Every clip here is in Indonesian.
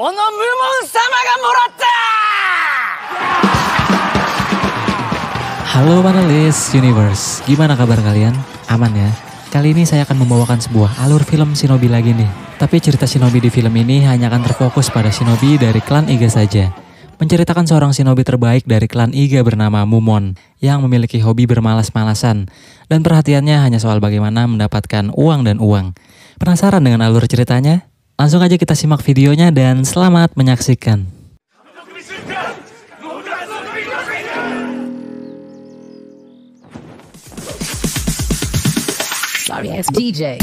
Halo panelis Universe, gimana kabar kalian? Aman ya? Kali ini saya akan membawakan sebuah alur film shinobi lagi nih. Tapi cerita shinobi di film ini hanya akan terfokus pada shinobi dari klan Iga saja. Menceritakan seorang shinobi terbaik dari klan Iga bernama Mumon, yang memiliki hobi bermalas-malasan. Dan perhatiannya hanya soal bagaimana mendapatkan uang dan uang. Penasaran dengan alur ceritanya? Langsung aja kita simak videonya dan selamat menyaksikan. Sorry, it's DJ.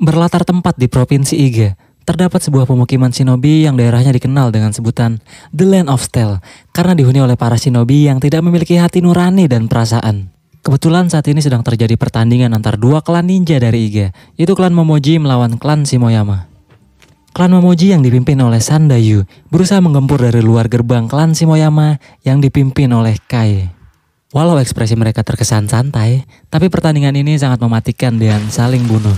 Berlatar tempat di Provinsi Iga, terdapat sebuah pemukiman shinobi yang daerahnya dikenal dengan sebutan The Land of Steel karena dihuni oleh para shinobi yang tidak memiliki hati nurani dan perasaan. Kebetulan saat ini sedang terjadi pertandingan antar dua klan ninja dari Iga, yaitu klan Momoji melawan klan Shimoyama. Klan Momoji yang dipimpin oleh Sandayu berusaha menggempur dari luar gerbang klan Shimoyama yang dipimpin oleh Kai. Walau ekspresi mereka terkesan santai, tapi pertandingan ini sangat mematikan dan saling bunuh.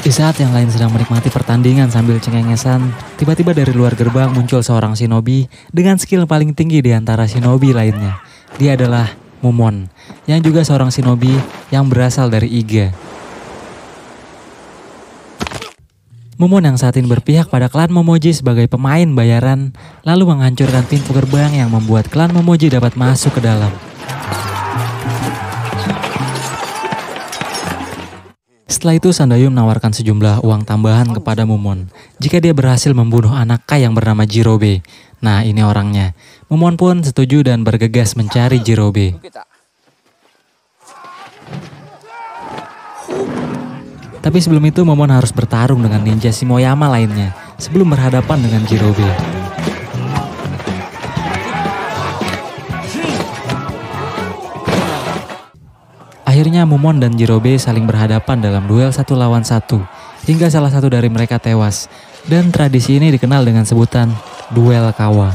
Di saat yang lain sedang menikmati pertandingan sambil cengengesan, tiba-tiba dari luar gerbang muncul seorang shinobi dengan skill paling tinggi di antara shinobi lainnya. Dia adalah Mumon, yang juga seorang shinobi yang berasal dari Iga. Mumon yang saat ini berpihak pada klan Momoji sebagai pemain bayaran, lalu menghancurkan pintu gerbang yang membuat klan Momoji dapat masuk ke dalam. Setelah itu Sandayu menawarkan sejumlah uang tambahan kepada Mumon jika dia berhasil membunuh anak Kai yang bernama Jirobe. Nah, ini orangnya. Mumon pun setuju dan bergegas mencari Jirobe. Tapi sebelum itu Mumon harus bertarung dengan ninja Shimoyama lainnya sebelum berhadapan dengan Jirobe. Akhirnya Mumon dan Jirobe saling berhadapan dalam duel 1 lawan 1 hingga salah satu dari mereka tewas, dan tradisi ini dikenal dengan sebutan duel kawa.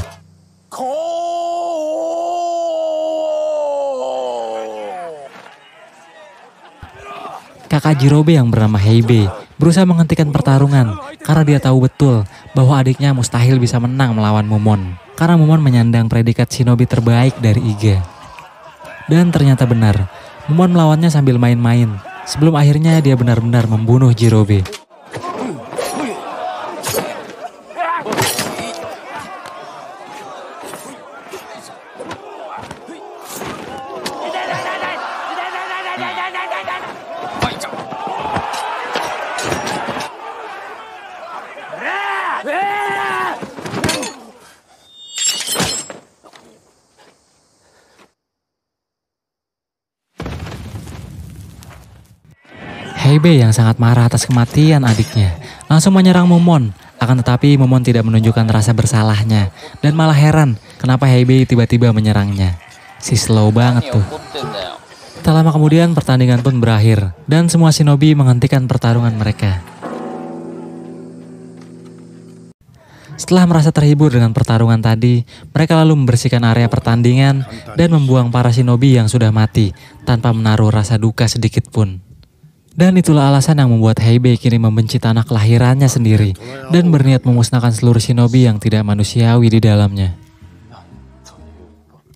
Kakak Jirobe yang bernama Heibe berusaha menghentikan pertarungan karena dia tahu betul bahwa adiknya mustahil bisa menang melawan Mumon karena Mumon menyandang predikat shinobi terbaik dari Iga. Dan ternyata benar, Mumon melawannya sambil main-main, sebelum akhirnya dia benar-benar membunuh Jirobe. Heibe yang sangat marah atas kematian adiknya langsung menyerang Mumon. Akan tetapi Mumon tidak menunjukkan rasa bersalahnya dan malah heran kenapa Heibe tiba-tiba menyerangnya. Si slow banget tuh. Tak lama kemudian pertandingan pun berakhir dan semua shinobi menghentikan pertarungan mereka. Setelah merasa terhibur dengan pertarungan tadi, mereka lalu membersihkan area pertandingan dan membuang para shinobi yang sudah mati tanpa menaruh rasa duka sedikit pun. Dan itulah alasan yang membuat Heibe kini membenci tanah kelahirannya sendiri dan berniat memusnahkan seluruh shinobi yang tidak manusiawi di dalamnya.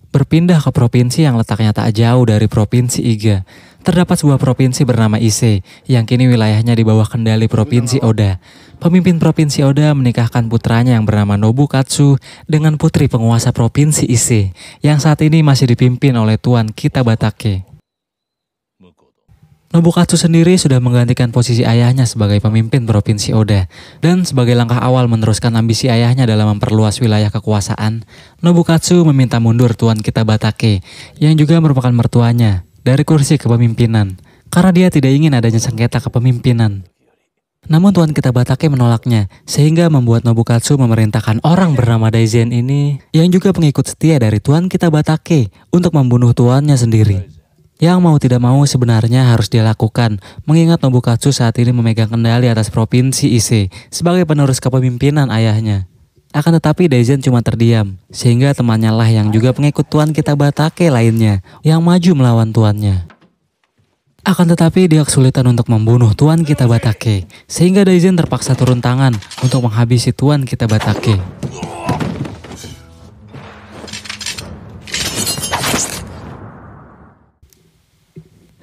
Berpindah ke provinsi yang letaknya tak jauh dari provinsi Iga, terdapat sebuah provinsi bernama Ise yang kini wilayahnya di bawah kendali provinsi Oda. Pemimpin provinsi Oda menikahkan putranya yang bernama Nobukatsu dengan putri penguasa provinsi Ise yang saat ini masih dipimpin oleh Tuan Kitabatake. Nobukatsu sendiri sudah menggantikan posisi ayahnya sebagai pemimpin Provinsi Oda, dan sebagai langkah awal meneruskan ambisi ayahnya dalam memperluas wilayah kekuasaan, Nobukatsu meminta mundur Tuan Kitabatake, yang juga merupakan mertuanya, dari kursi kepemimpinan, karena dia tidak ingin adanya sengketa kepemimpinan. Namun Tuan Kitabatake menolaknya, sehingga membuat Nobukatsu memerintahkan orang bernama Daizen ini, yang juga pengikut setia dari Tuan Kitabatake, untuk membunuh tuannya sendiri. Yang mau tidak mau sebenarnya harus dia lakukan, mengingat Nobukatsu saat ini memegang kendali atas provinsi Ise sebagai penerus kepemimpinan ayahnya. Akan tetapi Daizen cuma terdiam, sehingga temannya lah yang juga pengikut Tuan Kitabatake lainnya yang maju melawan tuannya. Akan tetapi dia kesulitan untuk membunuh Tuan Kitabatake, sehingga Daizen terpaksa turun tangan untuk menghabisi Tuan Kitabatake.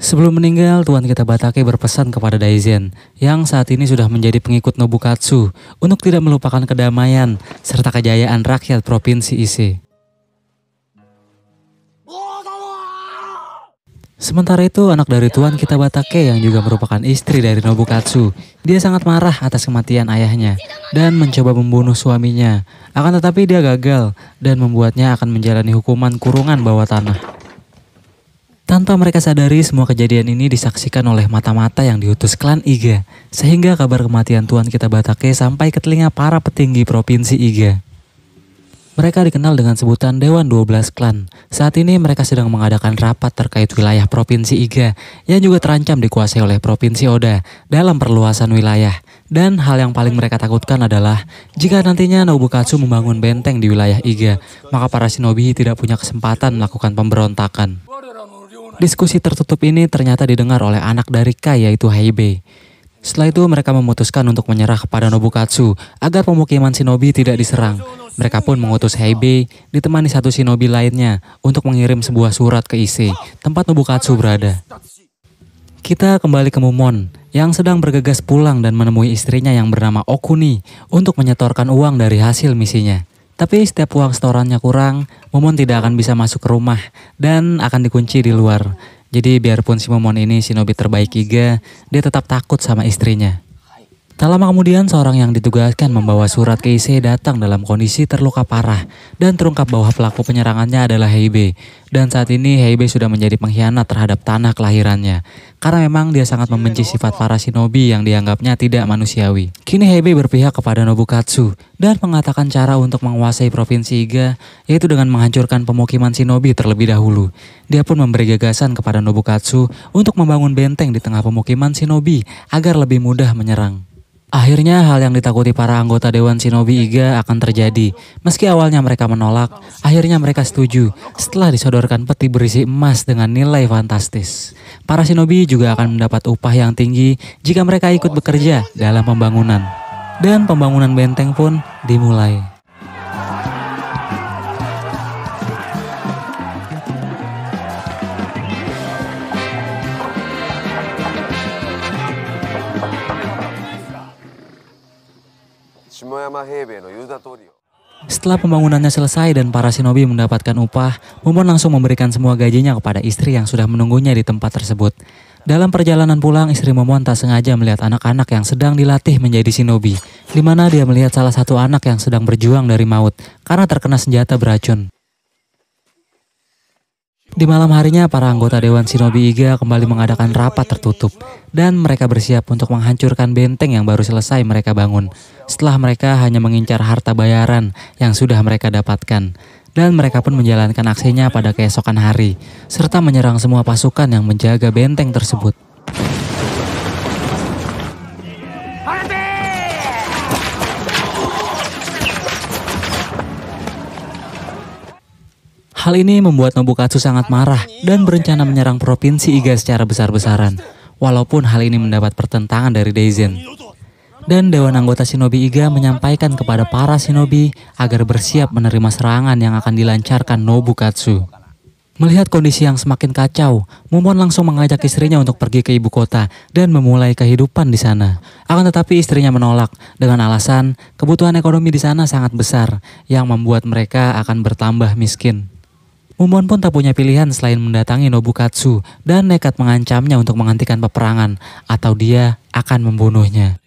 Sebelum meninggal, Tuan Kitabatake berpesan kepada Daizen yang saat ini sudah menjadi pengikut Nobukatsu untuk tidak melupakan kedamaian serta kejayaan rakyat provinsi Ise. Sementara itu, anak dari Tuan Kitabatake yang juga merupakan istri dari Nobukatsu, dia sangat marah atas kematian ayahnya dan mencoba membunuh suaminya. Akan tetapi dia gagal dan membuatnya akan menjalani hukuman kurungan bawah tanah. Tanpa mereka sadari, semua kejadian ini disaksikan oleh mata-mata yang diutus klan Iga, sehingga kabar kematian Tuan Kitabatake sampai ke telinga para petinggi provinsi Iga. Mereka dikenal dengan sebutan Dewan 12 Klan. Saat ini mereka sedang mengadakan rapat terkait wilayah provinsi Iga yang juga terancam dikuasai oleh provinsi Oda dalam perluasan wilayah. Dan hal yang paling mereka takutkan adalah jika nantinya Nobukatsu membangun benteng di wilayah Iga, maka para shinobi tidak punya kesempatan melakukan pemberontakan. Diskusi tertutup ini ternyata didengar oleh anak dari Kai, yaitu Heibei. Setelah itu mereka memutuskan untuk menyerah kepada Nobukatsu agar pemukiman shinobi tidak diserang. Mereka pun mengutus Heibei ditemani satu shinobi lainnya untuk mengirim sebuah surat ke Ise, tempat Nobukatsu berada. Kita kembali ke Mumon yang sedang bergegas pulang dan menemui istrinya yang bernama Okuni untuk menyetorkan uang dari hasil misinya. Tapi setiap uang setorannya kurang, Momon tidak akan bisa masuk ke rumah dan akan dikunci di luar. Jadi biarpun si Momon ini shinobi terbaik Iga, dia tetap takut sama istrinya. Tak lama kemudian seorang yang ditugaskan membawa surat ke Ise datang dalam kondisi terluka parah dan terungkap bahwa pelaku penyerangannya adalah Heibei. Dan saat ini Heibei sudah menjadi pengkhianat terhadap tanah kelahirannya karena memang dia sangat membenci sifat para shinobi yang dianggapnya tidak manusiawi. Kini Heibei berpihak kepada Nobukatsu dan mengatakan cara untuk menguasai provinsi Iga yaitu dengan menghancurkan pemukiman shinobi terlebih dahulu. Dia pun memberi gagasan kepada Nobukatsu untuk membangun benteng di tengah pemukiman shinobi agar lebih mudah menyerang. Akhirnya hal yang ditakuti para anggota Dewan Shinobi Iga akan terjadi. Meski awalnya mereka menolak, akhirnya mereka setuju setelah disodorkan peti berisi emas dengan nilai fantastis. Para shinobi juga akan mendapat upah yang tinggi jika mereka ikut bekerja dalam pembangunan. Dan pembangunan benteng pun dimulai. Setelah pembangunannya selesai dan para shinobi mendapatkan upah, Momon langsung memberikan semua gajinya kepada istri yang sudah menunggunya di tempat tersebut. Dalam perjalanan pulang, istri Momon tak sengaja melihat anak-anak yang sedang dilatih menjadi shinobi, di mana dia melihat salah satu anak yang sedang berjuang dari maut karena terkena senjata beracun. Di malam harinya, para anggota Dewan Shinobi Iga kembali mengadakan rapat tertutup dan mereka bersiap untuk menghancurkan benteng yang baru selesai mereka bangun. Setelah mereka hanya mengincar harta bayaran yang sudah mereka dapatkan. Dan mereka pun menjalankan aksinya pada keesokan hari, serta menyerang semua pasukan yang menjaga benteng tersebut. Hal ini membuat Nobukatsu sangat marah dan berencana menyerang provinsi Iga secara besar-besaran. Walaupun hal ini mendapat pertentangan dari Daizen. Dan Dewan anggota Shinobi Iga menyampaikan kepada para shinobi agar bersiap menerima serangan yang akan dilancarkan Nobukatsu. Melihat kondisi yang semakin kacau, Momon langsung mengajak istrinya untuk pergi ke ibu kota dan memulai kehidupan di sana. Akan tetapi istrinya menolak dengan alasan kebutuhan ekonomi di sana sangat besar yang membuat mereka akan bertambah miskin. Momon pun tak punya pilihan selain mendatangi Nobukatsu dan nekat mengancamnya untuk menghentikan peperangan atau dia akan membunuhnya.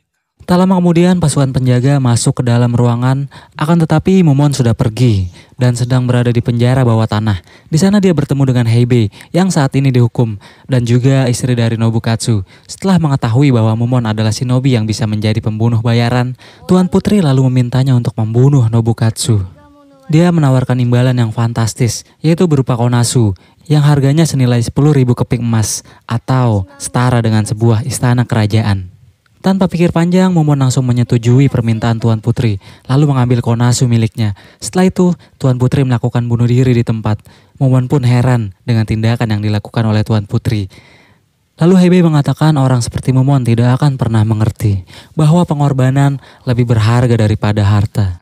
Tak lama kemudian pasukan penjaga masuk ke dalam ruangan, akan tetapi Momon sudah pergi dan sedang berada di penjara bawah tanah. Di sana dia bertemu dengan Heibei yang saat ini dihukum dan juga istri dari Nobukatsu. Setelah mengetahui bahwa Momon adalah shinobi yang bisa menjadi pembunuh bayaran, Tuan Putri lalu memintanya untuk membunuh Nobukatsu. Dia menawarkan imbalan yang fantastis, yaitu berupa konasu, yang harganya senilai 10.000 keping emas, atau setara dengan sebuah istana kerajaan. Tanpa pikir panjang, Momon langsung menyetujui permintaan Tuan Putri, lalu mengambil konasu miliknya. Setelah itu, Tuan Putri melakukan bunuh diri di tempat. Momon pun heran dengan tindakan yang dilakukan oleh Tuan Putri. Lalu Hebei mengatakan orang seperti Momon tidak akan pernah mengerti bahwa pengorbanan lebih berharga daripada harta.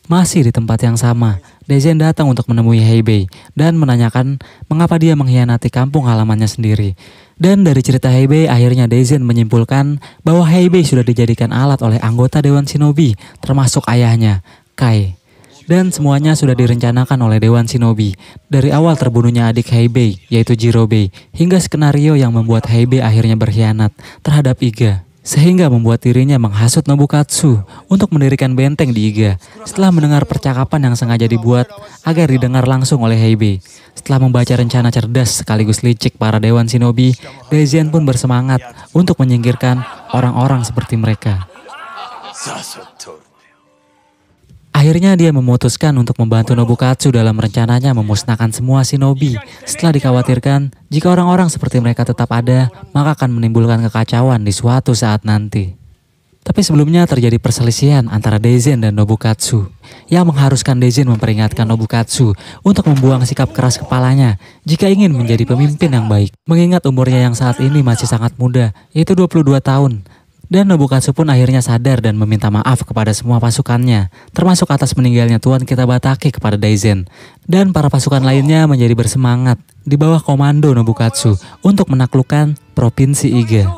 Masih di tempat yang sama, Daisen datang untuk menemui Hebei dan menanyakan mengapa dia mengkhianati kampung halamannya sendiri. Dan dari cerita Hebei, akhirnya Daisen menyimpulkan bahwa Hebei sudah dijadikan alat oleh anggota Dewan Shinobi, termasuk ayahnya, Kai. Dan semuanya sudah direncanakan oleh Dewan Shinobi. Dari awal terbunuhnya adik Hebei, yaitu Jirobei, hingga skenario yang membuat Hebei akhirnya berkhianat terhadap Iga, sehingga membuat dirinya menghasut Nobukatsu untuk mendirikan benteng di Iga. Setelah mendengar percakapan yang sengaja dibuat agar didengar langsung oleh Hebei, setelah membaca rencana cerdas sekaligus licik para Dewan Shinobi, Daisen pun bersemangat untuk menyingkirkan orang-orang seperti mereka. Akhirnya dia memutuskan untuk membantu Nobukatsu dalam rencananya memusnahkan semua shinobi. Setelah dikhawatirkan, jika orang-orang seperti mereka tetap ada, maka akan menimbulkan kekacauan di suatu saat nanti. Tapi sebelumnya terjadi perselisihan antara Daisen dan Nobukatsu, yang mengharuskan Daisen memperingatkan Nobukatsu untuk membuang sikap keras kepalanya jika ingin menjadi pemimpin yang baik. Mengingat umurnya yang saat ini masih sangat muda, yaitu 22 tahun. Dan Nobukatsu pun akhirnya sadar dan meminta maaf kepada semua pasukannya, termasuk atas meninggalnya Tuan Kitabatake kepada Daisen. Dan para pasukan lainnya menjadi bersemangat di bawah komando Nobukatsu untuk menaklukkan Provinsi Iga.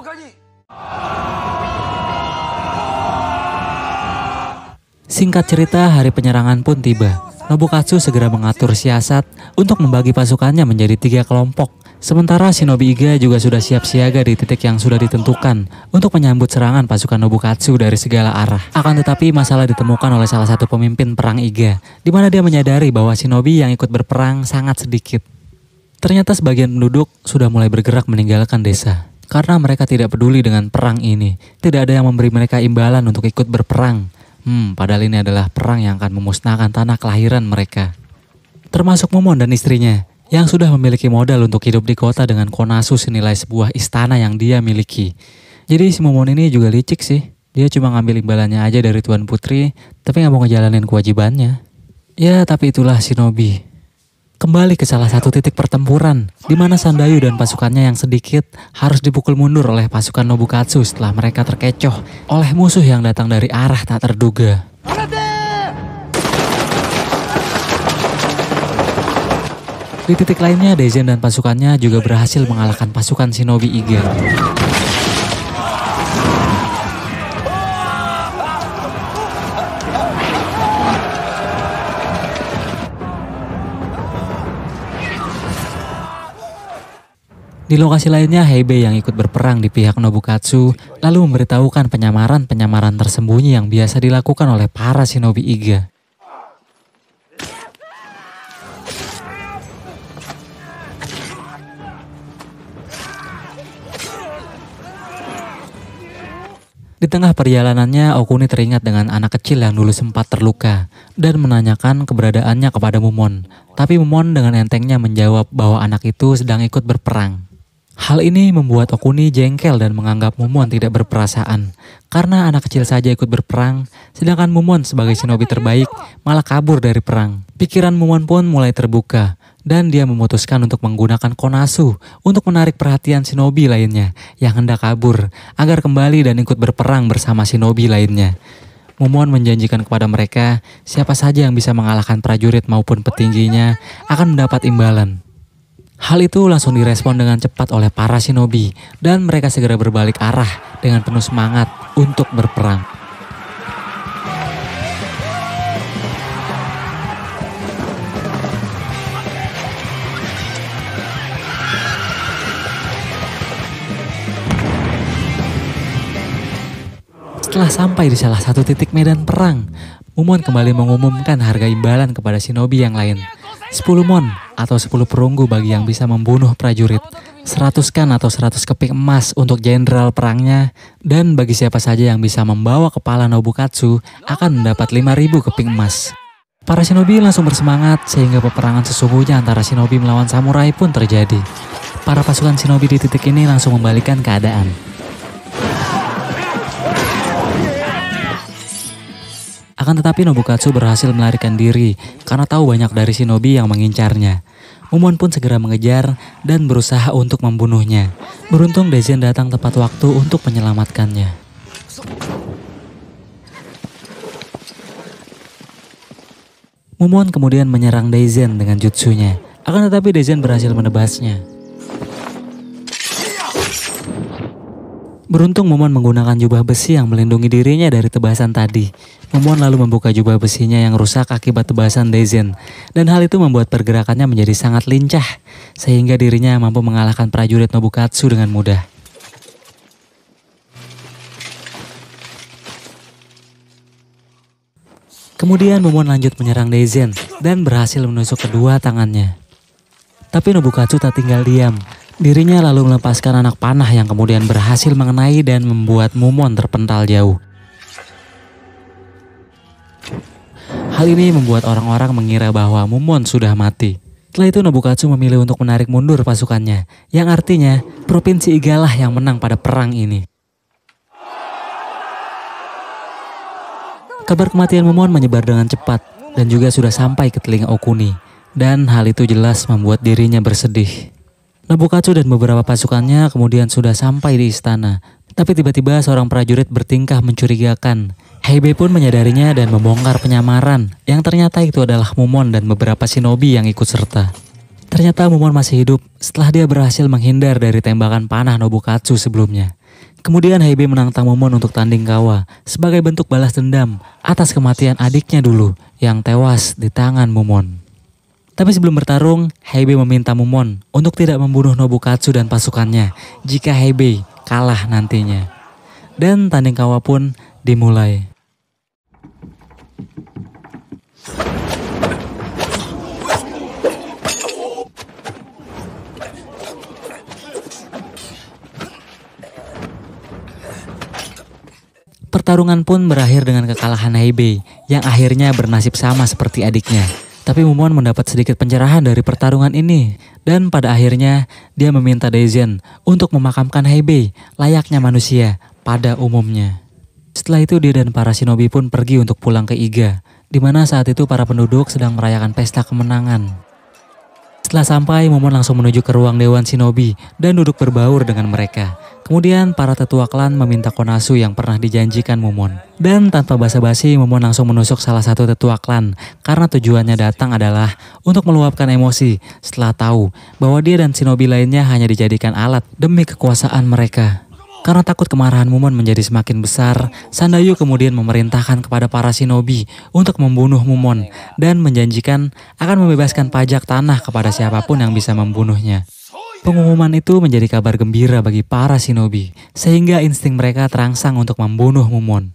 Singkat cerita, hari penyerangan pun tiba. Nobukatsu segera mengatur siasat untuk membagi pasukannya menjadi 3 kelompok. Sementara shinobi Iga juga sudah siap siaga di titik yang sudah ditentukan untuk menyambut serangan pasukan Nobukatsu dari segala arah. Akan tetapi masalah ditemukan oleh salah satu pemimpin perang Iga, di mana dia menyadari bahwa shinobi yang ikut berperang sangat sedikit. Ternyata sebagian penduduk sudah mulai bergerak meninggalkan desa, karena mereka tidak peduli dengan perang ini. Tidak ada yang memberi mereka imbalan untuk ikut berperang. Padahal ini adalah perang yang akan memusnahkan tanah kelahiran mereka. Termasuk Momon dan istrinya, yang sudah memiliki modal untuk hidup di kota dengan konasu senilai sebuah istana yang dia miliki. Jadi si Momon ini juga licik sih. Dia cuma ngambil imbalannya aja dari Tuan Putri, tapi gak mau ngejalanin kewajibannya. Ya, tapi itulah shinobi. Kembali ke salah satu titik pertempuran, di mana Sandayu dan pasukannya yang sedikit harus dipukul mundur oleh pasukan Nobukatsu setelah mereka terkecoh oleh musuh yang datang dari arah tak terduga. Di titik lainnya, Daisen dan pasukannya juga berhasil mengalahkan pasukan shinobi Iga. Di lokasi lainnya, Hebei yang ikut berperang di pihak Nobukatsu lalu memberitahukan penyamaran-penyamaran tersembunyi yang biasa dilakukan oleh para shinobi Iga. Di tengah perjalanannya, Okuni teringat dengan anak kecil yang dulu sempat terluka dan menanyakan keberadaannya kepada Momon. Tapi Momon dengan entengnya menjawab bahwa anak itu sedang ikut berperang. Hal ini membuat Okuni jengkel dan menganggap Momon tidak berperasaan karena anak kecil saja ikut berperang, sedangkan Momon sebagai shinobi terbaik malah kabur dari perang. Pikiran Momon pun mulai terbuka dan dia memutuskan untuk menggunakan konasu untuk menarik perhatian shinobi lainnya yang hendak kabur agar kembali dan ikut berperang bersama shinobi lainnya. Momon menjanjikan kepada mereka siapa saja yang bisa mengalahkan prajurit maupun petingginya akan mendapat imbalan. Hal itu langsung direspon dengan cepat oleh para shinobi dan mereka segera berbalik arah dengan penuh semangat untuk berperang. Setelah sampai di salah satu titik medan perang, Momon kembali mengumumkan harga imbalan kepada shinobi yang lain. 10 mon atau 10 perunggu bagi yang bisa membunuh prajurit, 100 kan atau 100 keping emas untuk jenderal perangnya, dan bagi siapa saja yang bisa membawa kepala Nobukatsu akan mendapat 5.000 keping emas. Para shinobi langsung bersemangat sehingga peperangan sesungguhnya antara shinobi melawan samurai pun terjadi. Para pasukan shinobi di titik ini langsung membalikkan keadaan. Akan tetapi Nobukatsu berhasil melarikan diri karena tahu banyak dari shinobi yang mengincarnya. Mumon pun segera mengejar dan berusaha untuk membunuhnya. Beruntung Daizen datang tepat waktu untuk menyelamatkannya. Mumon kemudian menyerang Daizen dengan jutsunya. Akan tetapi Daizen berhasil menebasnya. Beruntung Mumon menggunakan jubah besi yang melindungi dirinya dari tebasan tadi. Mumon lalu membuka jubah besinya yang rusak akibat tebasan Daizen. Dan hal itu membuat pergerakannya menjadi sangat lincah. Sehingga dirinya mampu mengalahkan prajurit Nobukatsu dengan mudah. Kemudian Mumon lanjut menyerang Daizen dan berhasil menusuk kedua tangannya. Tapi Nobukatsu tak tinggal diam. Dirinya lalu melepaskan anak panah yang kemudian berhasil mengenai dan membuat Mumon terpental jauh. Hal ini membuat orang-orang mengira bahwa Mumon sudah mati. Setelah itu Nobukatsu memilih untuk menarik mundur pasukannya, yang artinya Provinsi Iga lah yang menang pada perang ini. Kabar kematian Mumon menyebar dengan cepat dan juga sudah sampai ke telinga Okuni. Dan hal itu jelas membuat dirinya bersedih. Nobukatsu dan beberapa pasukannya kemudian sudah sampai di istana. Tapi tiba-tiba seorang prajurit bertingkah mencurigakan. Heibe pun menyadarinya dan membongkar penyamaran yang ternyata itu adalah Mumon dan beberapa shinobi yang ikut serta. Ternyata Mumon masih hidup setelah dia berhasil menghindar dari tembakan panah Nobukatsu sebelumnya. Kemudian Heibe menantang Mumon untuk tanding kawa sebagai bentuk balas dendam atas kematian adiknya dulu yang tewas di tangan Mumon. Tapi sebelum bertarung, Heibe meminta Mumon untuk tidak membunuh Nobukatsu dan pasukannya jika Heibe kalah nantinya. Dan tanding kawa pun dimulai. Pertarungan pun berakhir dengan kekalahan Heibe yang akhirnya bernasib sama seperti adiknya. Tapi Mumon mendapat sedikit pencerahan dari pertarungan ini. Dan pada akhirnya dia meminta Daizen untuk memakamkan Heibe layaknya manusia pada umumnya. Setelah itu dia dan para shinobi pun pergi untuk pulang ke Iga, di mana saat itu para penduduk sedang merayakan pesta kemenangan. Setelah sampai, Mumon langsung menuju ke ruang Dewan Shinobi dan duduk berbaur dengan mereka. Kemudian para tetua klan meminta Konasu yang pernah dijanjikan Mumon. Dan tanpa basa-basi, Mumon langsung menusuk salah satu tetua klan karena tujuannya datang adalah untuk meluapkan emosi setelah tahu bahwa dia dan shinobi lainnya hanya dijadikan alat demi kekuasaan mereka. Karena takut kemarahan Mumon menjadi semakin besar, Sandayu kemudian memerintahkan kepada para shinobi untuk membunuh Mumon dan menjanjikan akan membebaskan pajak tanah kepada siapapun yang bisa membunuhnya. Pengumuman itu menjadi kabar gembira bagi para shinobi, sehingga insting mereka terangsang untuk membunuh Mumon.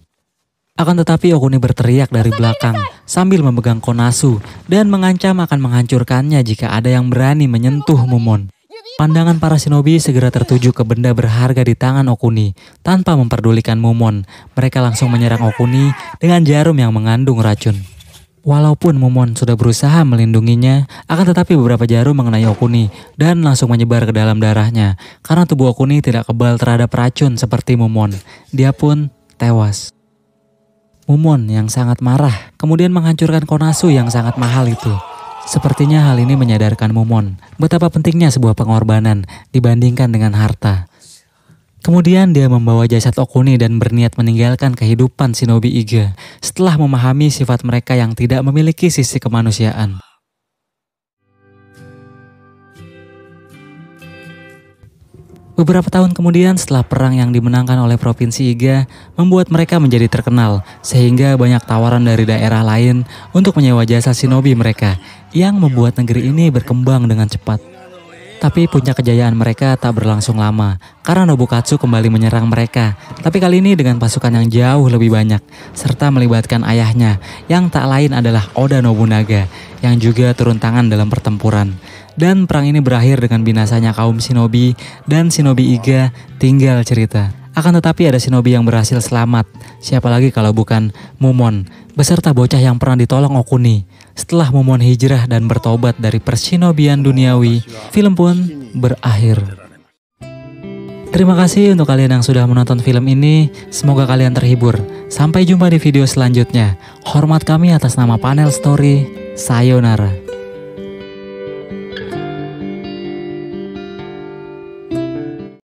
Akan tetapi Okuni berteriak dari belakang sambil memegang Konasu dan mengancam akan menghancurkannya jika ada yang berani menyentuh Mumon. Pandangan para shinobi segera tertuju ke benda berharga di tangan Okuni. Tanpa memperdulikan Mumon, mereka langsung menyerang Okuni dengan jarum yang mengandung racun. Walaupun Mumon sudah berusaha melindunginya, akan tetapi beberapa jarum mengenai Okuni dan langsung menyebar ke dalam darahnya. Karena tubuh Okuni tidak kebal terhadap racun seperti Mumon, dia pun tewas. Mumon yang sangat marah kemudian menghancurkan Konasu yang sangat mahal itu. Sepertinya hal ini menyadarkan Mumon betapa pentingnya sebuah pengorbanan dibandingkan dengan harta. Kemudian dia membawa jasad Okuni dan berniat meninggalkan kehidupan shinobi Iga setelah memahami sifat mereka yang tidak memiliki sisi kemanusiaan. Beberapa tahun kemudian setelah perang yang dimenangkan oleh Provinsi Iga membuat mereka menjadi terkenal sehingga banyak tawaran dari daerah lain untuk menyewa jasa shinobi mereka yang membuat negeri ini berkembang dengan cepat. Tapi puncak kejayaan mereka tak berlangsung lama karena Nobukatsu kembali menyerang mereka, tapi kali ini dengan pasukan yang jauh lebih banyak serta melibatkan ayahnya yang tak lain adalah Oda Nobunaga yang juga turun tangan dalam pertempuran. Dan perang ini berakhir dengan binasanya kaum shinobi dan shinobi Iga tinggal cerita. Akan tetapi ada shinobi yang berhasil selamat, siapa lagi kalau bukan Mumon beserta bocah yang pernah ditolong Okuni. Setelah memohon hijrah dan bertobat dari pershinobian duniawi, film pun berakhir. Terima kasih untuk kalian yang sudah menonton film ini. Semoga kalian terhibur. Sampai jumpa di video selanjutnya. Hormat kami atas nama Panel Story. Sayonara.